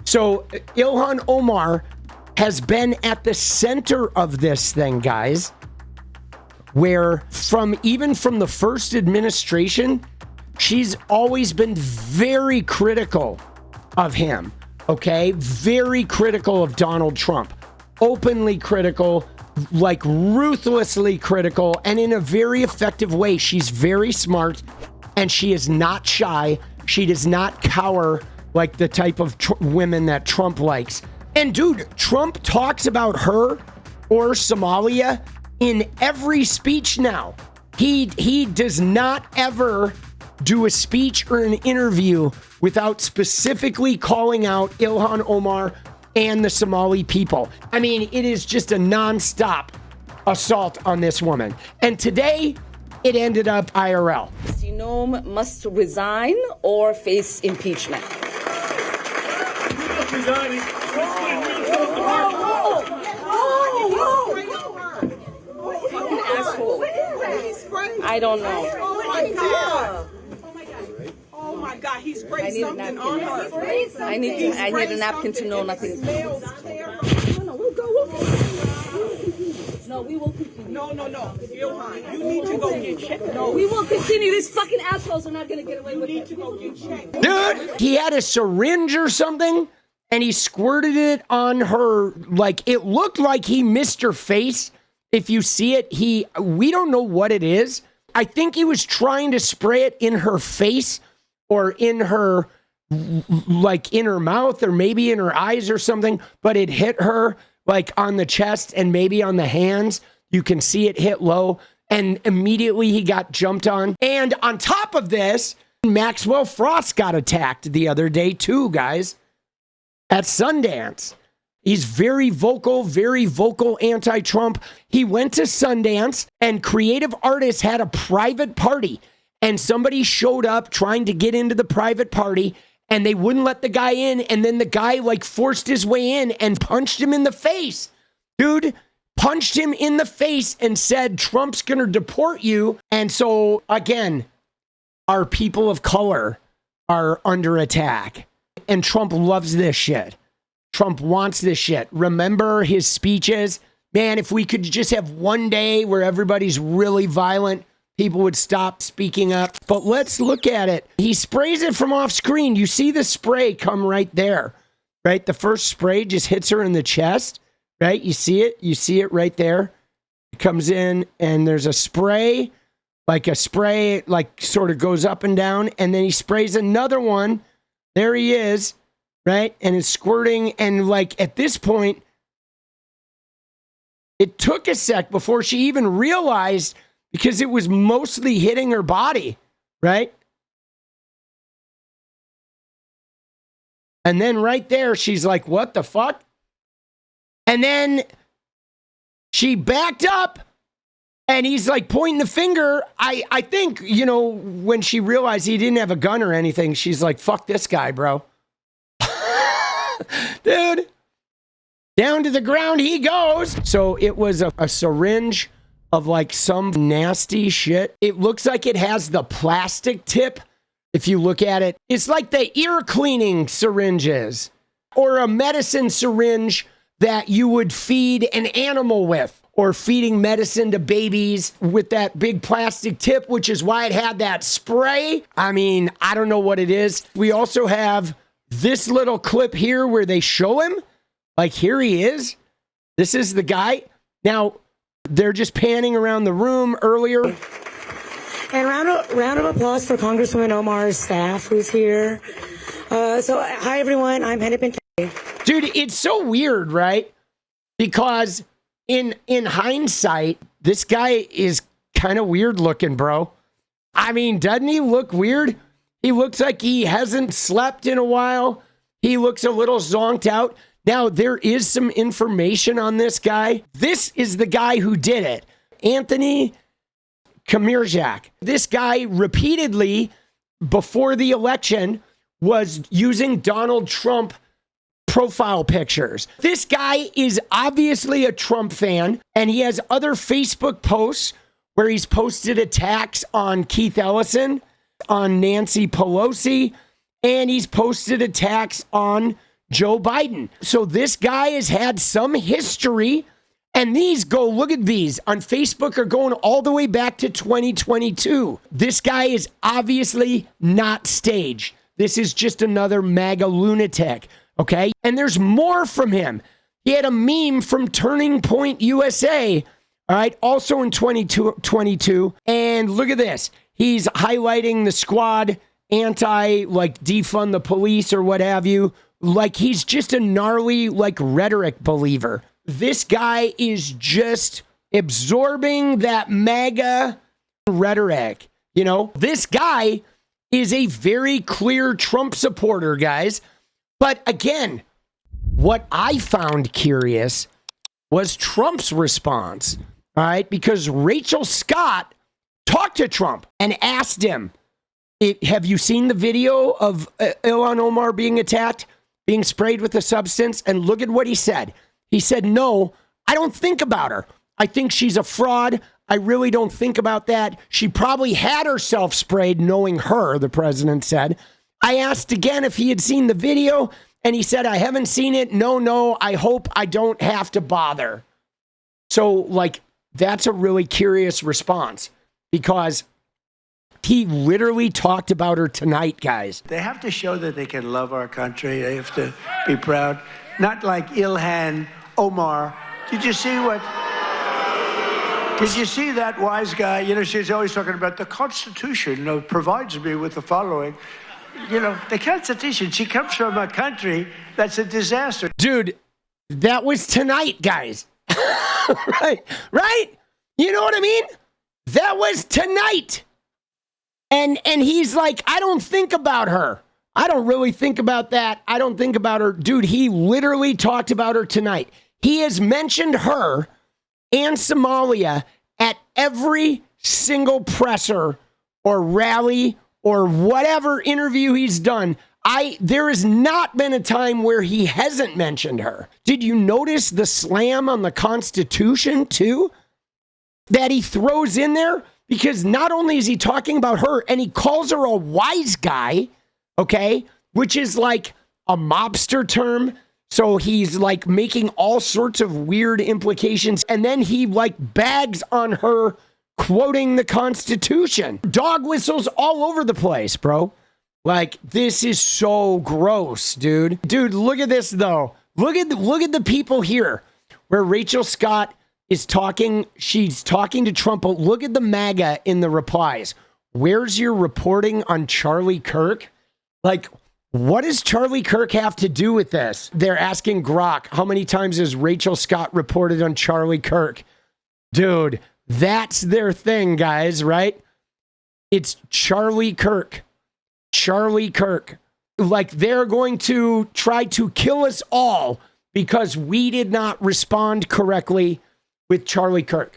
So Ilhan Omar has been at the center of this thing, guys, where even from the first administration, she's always been very critical of him, okay? Very critical of Donald Trump, openly critical, like ruthlessly critical, and in a very effective way. She's very smart, and she is not shy. She does not cower like the type of women that Trump likes. And dude, Trump talks about her or Somalia in every speech now. He does not ever do a speech or an interview without specifically calling out Ilhan Omar and the Somali people. I mean, it is just a nonstop assault on this woman. And today, it ended up IRL. 𝗙cie must resign or face impeachment. I don't know. Oh my God, he sprayed something on her. I need a napkin to know nothing. No, we will continue. No. Ilhan, you need to go get checked. No, we will continue. These fucking assholes are not going to get away with it. You need to go get checked. Dude, he had a syringe or something, and he squirted it on her. Like, it looked like he missed her face. If you see it, we don't know what it is. I think he was trying to spray it in her face or in her, like in her mouth or maybe in her eyes or something, but it hit her like on the chest and maybe on the hands. You can see it hit low, and immediately he got jumped on. And on top of this, Maxwell Frost got attacked the other day too, guys, at Sundance. He's very vocal anti-Trump. He went to Sundance, and creative artists had a private party, and somebody showed up trying to get into the private party, and they wouldn't let the guy in, and then the guy like forced his way in and punched him in the face. Dude punched him in the face and said, Trump's gonna deport you. And so again, our people of color are under attack, and Trump loves this shit. Trump wants this shit. Remember his speeches? Man, if we could just have one day where everybody's really violent, people would stop speaking up. But let's look at it. He sprays it from off screen. You see the spray come right there, right? The first spray just hits her in the chest, right? You see it? You see it right there? It comes in, and there's a spray, like sort of goes up and down, and then he sprays another one. There he is, right? And it's squirting, and like at this point, it took a sec before she even realized, because it was mostly hitting her body, right? And then right there, she's like, what the fuck? And then she backed up, and he's like pointing the finger. I think, you know, when she realized he didn't have a gun or anything, she's like, fuck this guy, bro. Dude, down to the ground he goes. So it was a syringe of like some nasty shit. It looks like it has the plastic tip. If you look at it, it's like the ear cleaning syringes or a medicine syringe that you would feed an animal with, or feeding medicine to babies with that big plastic tip, which is why it had that spray. I mean, I don't know what it is. We also have this little clip here where they show him. Like, here he is. This is the guy. Now, they're just panning around the room earlier. And round of applause for Congresswoman Omar's staff who's here. Hi, everyone. I'm Hennepin. Dude, it's so weird, right? Because in hindsight, this guy is kind of weird looking, bro. I mean, doesn't he look weird? He looks like he hasn't slept in a while. He looks a little zonked out. Now, there is some information on this guy. This is the guy who did it. Anthony Kazmierczak. This guy repeatedly, before the election, was using Donald Trump profile pictures. This guy is obviously a Trump fan, and he has other Facebook posts where he's posted attacks on Keith Ellison, on Nancy Pelosi, and he's posted attacks on Joe Biden. So this guy has had some history. And these go, look at these on Facebook are going all the way back to 2022. This guy is obviously not staged. This is just another MAGA lunatic, okay? And there's more from him. He had a meme from Turning Point USA, all right, also in 2022. And look at this. He's highlighting the squad, defund the police or what have you. Like he's just a gnarly, rhetoric believer. This guy is just absorbing that MAGA rhetoric. You know, this guy is a very clear Trump supporter, guys. But again, what I found curious was Trump's response, all right? Because Rachel Scott talked to Trump and asked him, have you seen the video of Ilhan Omar being attacked, being sprayed with a substance? And look at what he said. He said, no, I don't think about her. I think she's a fraud. I really don't think about that. She probably had herself sprayed, knowing her, the president said. I asked again if he had seen the video, and he said, I haven't seen it. No, I hope I don't have to bother. So, that's a really curious response because he literally talked about her tonight, guys. They have to show that they can love our country. They have to be proud. Not like Ilhan Omar. Did you see that wise guy? You know, she's always talking about the Constitution provides me with the following. You know, the Constitution, she comes from a country that's a disaster. Dude, that was tonight, guys. Right? You know what I mean? That was tonight. And he's like, I don't think about her. I don't really think about that. I don't think about her. Dude, he literally talked about her tonight. He has mentioned her and Somalia at every single presser or rally or whatever interview he's done. There has not been a time where he hasn't mentioned her. Did you notice the slam on the Constitution too that he throws in there? Because not only is he talking about her and he calls her a wise guy, okay, which is like a mobster term. So he's making all sorts of weird implications. And then he bags on her quoting the Constitution. Dog whistles all over the place, bro. This is so gross, dude. Dude, look at this though. Look at the people here where Rachel Scott is talking. She's talking to Trump. But look at the MAGA in the replies. Where's your reporting on Charlie Kirk? What does Charlie Kirk have to do with this? They're asking Grok, how many times has Rachel Scott reported on Charlie Kirk? Dude, that's their thing, guys, right? It's Charlie Kirk. Charlie Kirk. They're going to try to kill us all because we did not respond correctly with Charlie Kirk.